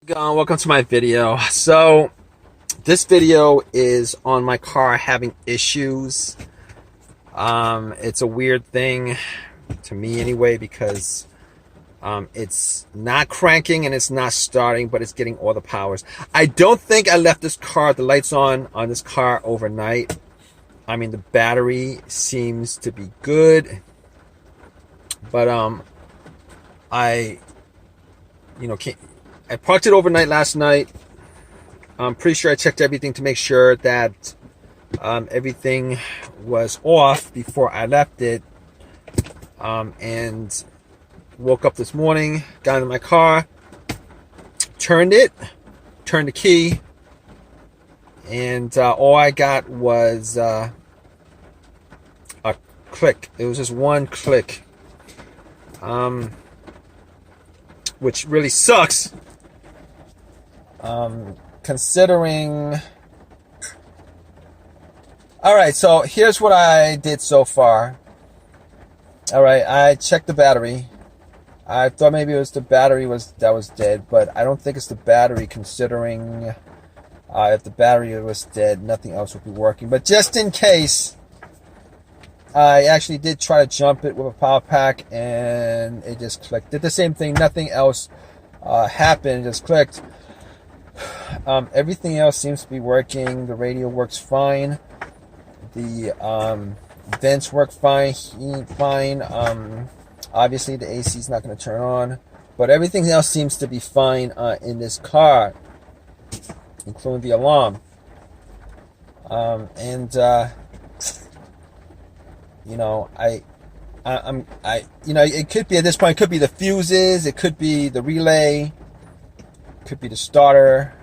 Welcome to my video. So this video is on my car having issues. It's a weird thing to me anyway, because it's not cranking and it's not starting, but it's getting all the powers. I don't think I left the lights on this car overnight. I mean, the battery seems to be good, but I parked it overnight last night. I'm pretty sure I checked everything to make sure that everything was off before I left it. And woke up this morning, got into my car, turned the key, and all I got was a click. It was just one click, which really sucks. Considering... Alright, so here's what I did so far. Alright, I checked the battery. I thought maybe it was the battery that was dead, but I don't think it's the battery, considering if the battery was dead, nothing else would be working. But just in case, I actually did try to jump it with a power pack, and it just clicked. Did the same thing, nothing else happened, it just clicked. Everything else seems to be working. The radio works fine. The vents work fine. Heat fine. Obviously, the AC is not going to turn on, but everything else seems to be fine in this car, including the alarm. It could be, at this point, it could be the fuses, it could be the relay, could be the starter,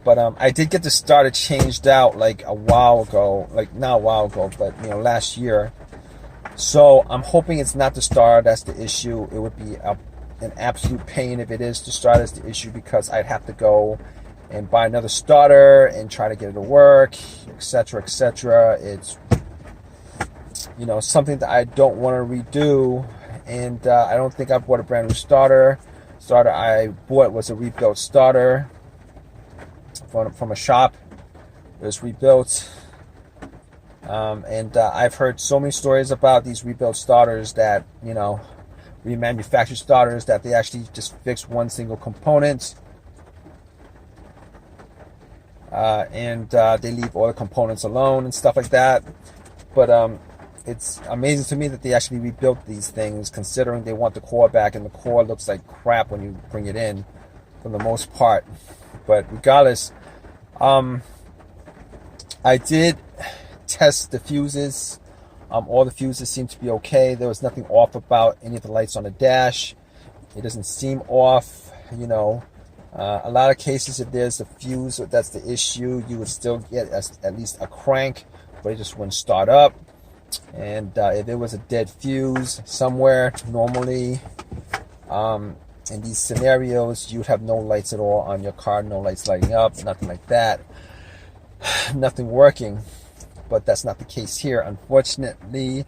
but I did get the starter changed out like a while ago, like not a while ago, but last year. So I'm hoping it's not the starter that's the issue. It would be an absolute pain if it is the starter that's the issue, because I'd have to go and buy another starter and try to get it to work, etc., etc. It's something that I don't want to redo, and I don't think I bought a brand new starter. Starter I bought was a rebuilt starter from a shop. It was rebuilt, and I've heard so many stories about these rebuilt starters that remanufactured starters, that they actually just fix one single component, and they leave all the components alone and stuff like that. But it's amazing to me that they actually rebuilt these things, considering they want the core back, and the core looks like crap when you bring it in, for the most part. But regardless, I did test the fuses. All the fuses seem to be okay. There was nothing off about any of the lights on the dash. It doesn't seem off. A lot of cases, if there's a fuse that's the issue, you would still get at least a crank, but it just wouldn't start up. And if it was a dead fuse somewhere, normally in these scenarios, you'd have no lights at all on your car, no lights lighting up, nothing like that, nothing working. But that's not the case here, unfortunately.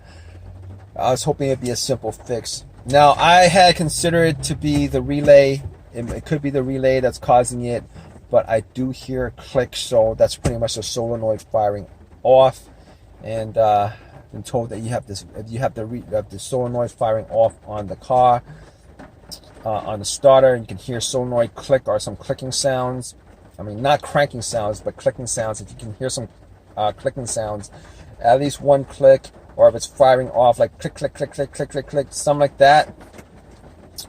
I was hoping it'd be a simple fix. Now, I had considered it to be the relay. It could be the relay that's causing it, but I do hear a click, so that's pretty much the solenoid firing off. And been told that you have this, if you have the solenoid firing off on the car, on the starter, you can hear solenoid click or some clicking sounds. I mean, not cranking sounds, but clicking sounds. If you can hear some clicking sounds, at least one click, or if it's firing off like click, click, click, click, click, click, click, something like that.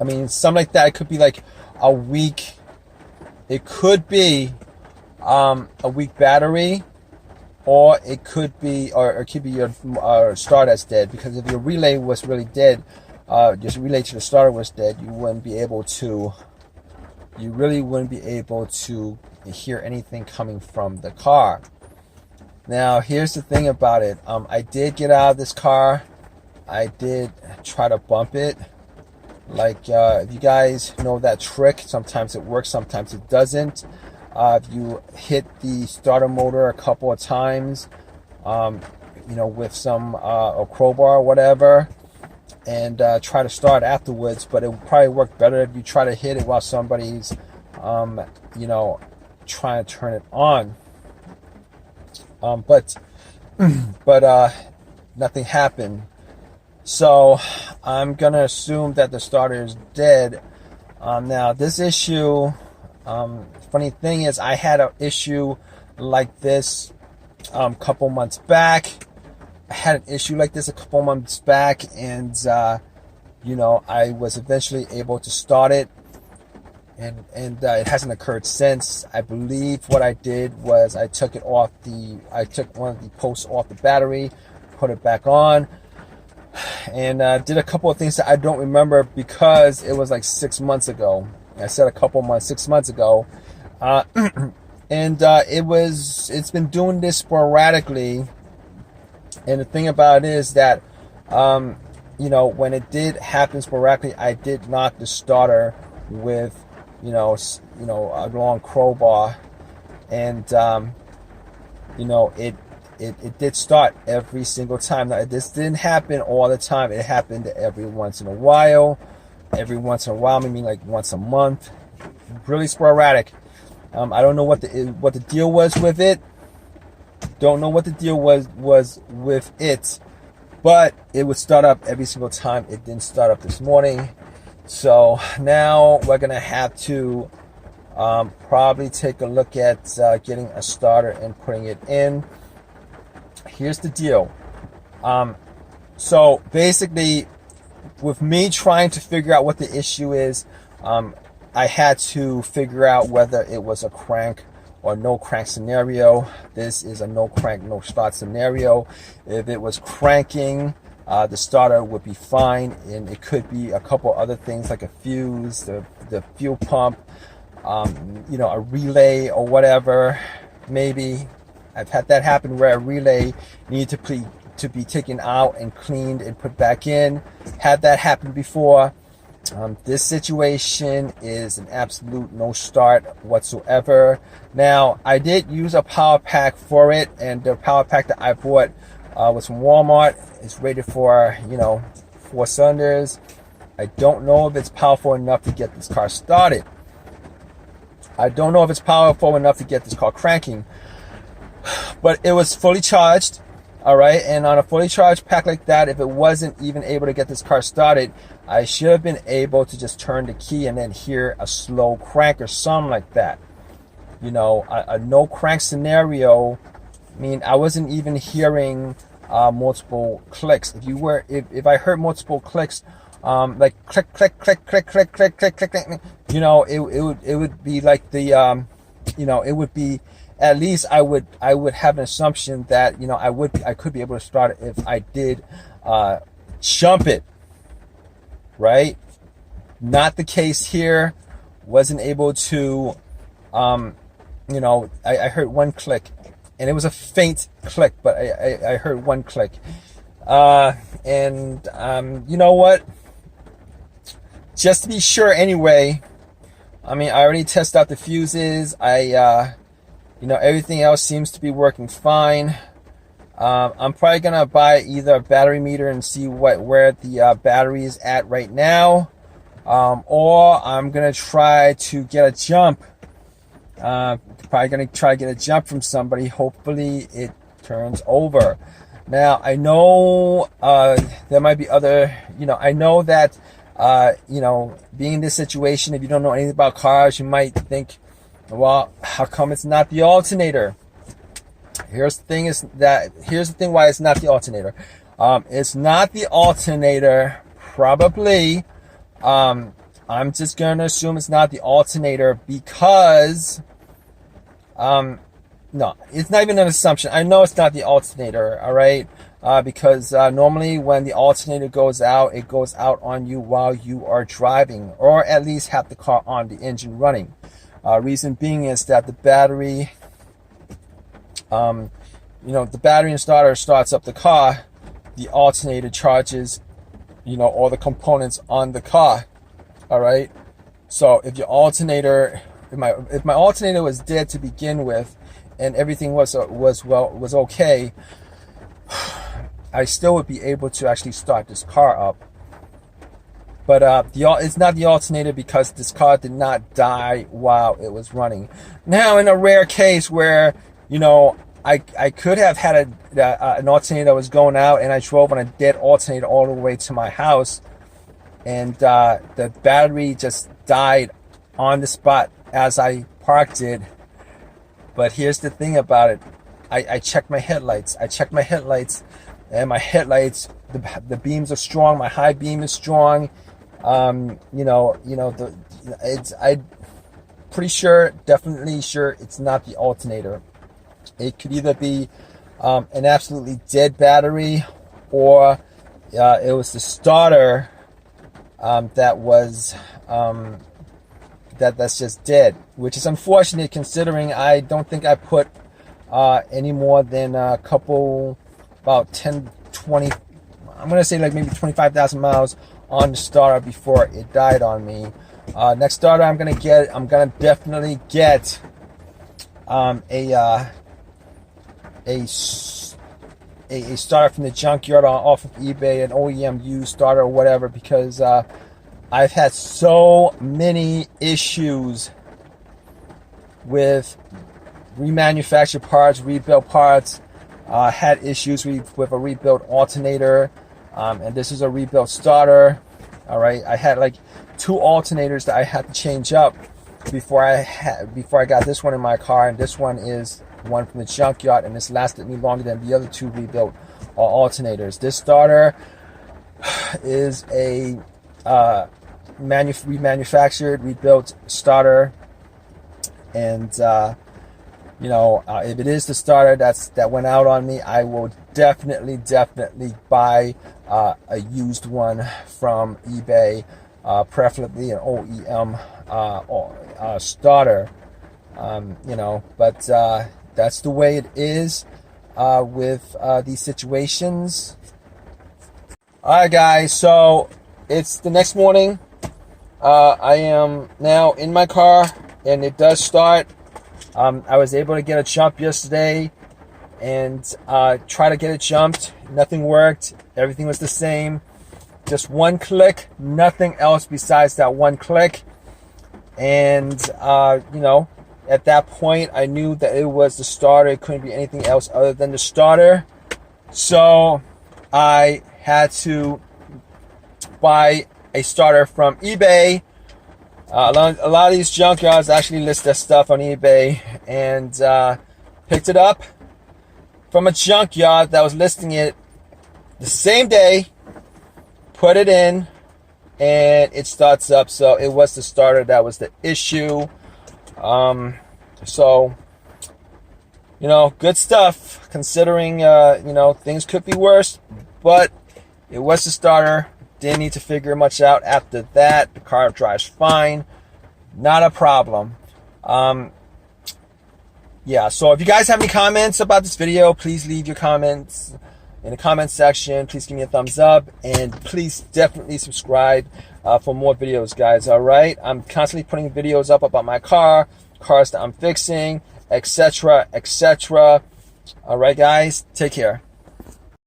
I mean, something like that. It could be like a weak. It could be a weak battery. Or it could be, your starter that's dead. Because if your relay was really dead, just relay to the starter was dead, you really wouldn't be able to hear anything coming from the car. Now, here's the thing about it. I did get out of this car. I did try to bump it. Like, if you guys know that trick, sometimes it works, sometimes it doesn't. If you hit the starter motor a couple of times, with some a crowbar or whatever, and try to start afterwards. But it would probably work better if you try to hit it while somebody's you know, trying to turn it on. But nothing happened. So I'm gonna assume that the starter is dead. Now this issue, funny thing is, I had an issue like this couple months back. I had an issue like this a couple months back, and you know, I was eventually able to start it, and it hasn't occurred since. I believe what I did was I took one of the posts off the battery, put it back on, and did a couple of things that I don't remember because it was like 6 months ago. I said 6 months ago, and it's been doing this sporadically. And the thing about it is that, you know, when it did happen sporadically, I did knock the starter with, you know, a long crowbar, and you know, it did start every single time. Now, this didn't happen all the time. It happened every once in a while. Every once in a while, maybe like once a month. Really sporadic. I don't know what the deal was with it. Don't know what the deal was with it, but it would start up every single time. It didn't start up this morning, so now we're gonna have to probably take a look at getting a starter and putting it in. Here's the deal. So basically, with me trying to figure out what the issue is, I had to figure out whether it was a crank or no crank scenario. This is a no crank, no start scenario. If it was cranking, the starter would be fine, and it could be a couple other things like a fuse, the fuel pump, you know, a relay or whatever. Maybe I've had that happen where a relay needed to be taken out and cleaned and put back in. Had that happen before. This situation is an absolute no start whatsoever. Now, I did use a power pack for it, and the power pack that I bought was from Walmart. It's rated for, you know, 4 cylinders. I don't know if it's powerful enough to get this car started. I don't know if it's powerful enough to get this car cranking, but it was fully charged. All right, and on a fully charged pack like that, if it wasn't even able to get this car started, I should have been able to just turn the key and then hear a slow crank or something like that. You know, a no crank scenario. I mean, I wasn't even hearing multiple clicks. If I heard multiple clicks, like click, click, click, click, click, click, click, click, click, you know, it would be like the, you know, it would be. At least I would have an assumption that, you know, I could be able to start it if I did jump it, right? Not the case here. Wasn't able to, you know, I heard one click, and it was a faint click, but I heard one click, and you know what? Just to be sure, anyway. I mean, I already tested out the fuses. You know, everything else seems to be working fine. I'm probably gonna buy either a battery meter and see where the battery is at right now, or I'm gonna try to get a jump. Probably gonna try to get a jump from somebody. Hopefully, it turns over. Now, I know there might be other. You know, I know that you know, being in this situation, if you don't know anything about cars, you might think, well, how come it's not the alternator? Here's the thing why it's not the alternator. It's not the alternator, probably. I'm just going to assume it's not the alternator because, no, it's not even an assumption. I know it's not the alternator, all right? Because normally when the alternator goes out, it goes out on you while you are driving, or at least have the car on, the engine running. Reason being is that the battery, you know, the battery and starter starts up the car. The alternator charges, you know, all the components on the car. All right. So if your alternator, if my alternator was dead to begin with, and everything was okay, I still would be able to actually start this car up. But it's not the alternator because this car did not die while it was running. Now, in a rare case where, you know, I could have had an alternator that was going out and I drove on a dead alternator all the way to my house, and the battery just died on the spot as I parked it. But here's the thing about it. I checked my headlights. And my headlights, the beams are strong. My high beam is strong. I'm pretty sure, definitely sure it's not the alternator. It could either be an absolutely dead battery, or it was the starter that was that's just dead, which is unfortunate considering I don't think I put any more than a couple, about 10, 20, I'm going to say like maybe 25,000 miles on the starter before it died on me. Next starter I'm going to definitely get a starter from the junkyard off of eBay, an OEM used starter or whatever, because I've had so many issues with remanufactured parts, rebuilt parts. Had issues with a rebuilt alternator, and this is a rebuilt starter. All right, I had like 2 alternators that I had to change up before I got this one in my car, and this one is one from the junkyard, and this lasted me longer than the other 2 rebuilt alternators. This starter is a remanufactured, rebuilt starter, and if it is the starter that went out on me, I will definitely buy a used one from eBay, preferably an OEM starter. But that's the way it is with these situations. All right, guys. So it's the next morning. I am now in my car, and it does start. I was able to get a jump yesterday and try to get it jumped. Nothing worked. Everything was the same. Just one click. Nothing else besides that one click. And, at that point, I knew that it was the starter. It couldn't be anything else other than the starter. So I had to buy a starter from eBay. A lot of these junkyards actually list their stuff on eBay, and picked it up from a junkyard that was listing it the same day, put it in, and it starts up. So it was the starter that was the issue. Good stuff considering, things could be worse, but it was the starter. Didn't need to figure much out after that. The car drives fine. Not a problem. So if you guys have any comments about this video, please leave your comments in the comment section. Please give me a thumbs up, and please definitely subscribe for more videos, guys. All right, I'm constantly putting videos up about my cars that I'm fixing, etc. All right, guys, take care.